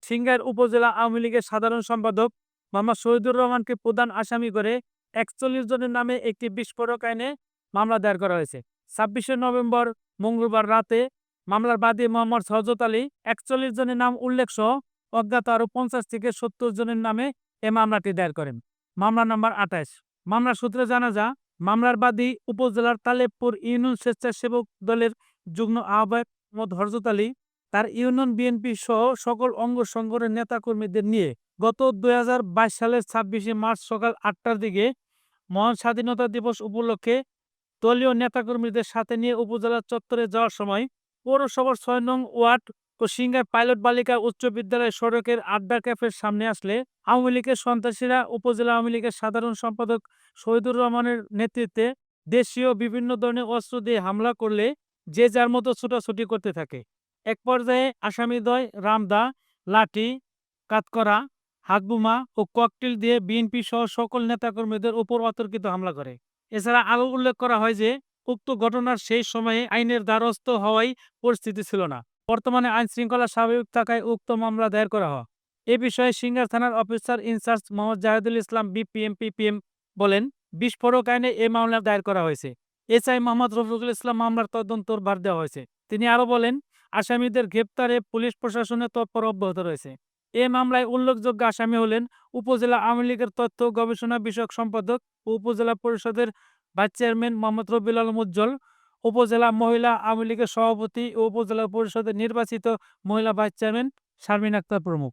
সিংগাইর উপজেলা আওয়ামী লীগের সাধারণ সম্পাদক মোহাম্মদ শহীদুর রহমানকে প্রধান আসামি করে ৪১ জনের নামে একটি বিস্ফোরক আইনে মামলা দায়ের করা হয়েছে। ২৬শে নভেম্বর মঙ্গলবার রাতে মামলার বাদী মোহাম্মদ শওকত আলী ৪১ জনের নাম উল্লেখ সহ অজ্ঞাত আরও ৫০ থেকে ৭০ জনের নামে এ মামলাটি দায়ের করেন। মামলা নম্বর ২৮। মামলার সূত্রে জানা যায়, মামলার বাদী উপজেলার তালেবপুর ইউনিয়ন স্বেচ্ছাসেবক দলের যুগ্ম আহ্বায়ক মোহাম্মদ হরজত আলী তার ইউনিয়ন বিএনপি সহ সকল অঙ্গ সংগঠনের নেতাকর্মীদের নিয়ে গত ২০২২ সালের ২৬শে মার্চ সকাল ৮টার দিকে মহান স্বাধীনতা দিবস উপলক্ষে দলীয় নেতাকর্মীদের সাথে নিয়ে উপজেলা চত্বরে যাওয়ার সময় পৌরসভার ৬ নং ওয়ার্ড ও সিংগাই পাইলট বালিকা উচ্চ বিদ্যালয় সড়কের আড্ডা ক্যাফের সামনে আসলে আওয়ামী লীগের সন্ত্রাসীরা উপজেলা আওয়ামী লীগের সাধারণ সম্পাদক শহীদুর রহমানের নেতৃত্বে দেশীয় বিভিন্ন ধরনের অস্ত্র দিয়ে হামলা করলে যে যার মতো ছুটাছুটি করতে থাকে। এক পর্যায়ে আসামিদ্বয় রামদা, লাঠি, কাতকরা, হাতবোমা ও ককটেল দিয়ে বিএনপি সহ সকল নেতাকর্মীদের উপর অতর্কিত হামলা করে। এছাড়া আরও উল্লেখ করা হয় যে উক্ত ঘটনার সেই সময়ে আইনের দ্বারস্থ হওয়াই পরিস্থিতি ছিল না। বর্তমানে আইন শৃঙ্খলা স্বাভাবিক থাকায় উক্ত মামলা দায়ের করা হয়। এ বিষয়ে সিংগাইর থানার অফিসার ইনচার্জ মোহাম্মদ জাহিদুল ইসলাম পিপিএম বলেন, বিস্ফোরক আইনে এ মামলা দায়ের করা হয়েছে। এসআই মোহাম্মদ রফিকুল ইসলাম মামলার তদন্তর ভার দেওয়া হয়েছে। তিনি আরও বলেন, আসামিদের গ্রেপ্তারে পুলিশ প্রশাসনের তৎপর অব্যাহত রয়েছে। এ মামলায় উল্লেখযোগ্য আসামি হলেন উপজেলা আওয়ামী লীগের তথ্য গবেষণা বিষয়ক সম্পাদক ও উপজেলা পরিষদের ভাইস চেয়ারম্যান মোহাম্মদ রবিউল আলম উজ্জ্বল, উপজেলা মহিলা আওয়ামী লীগের সভাপতি ও উপজেলা পরিষদের নির্বাচিত মহিলা ভাইস চেয়ারম্যান শারমিন আক্তার প্রমুখ।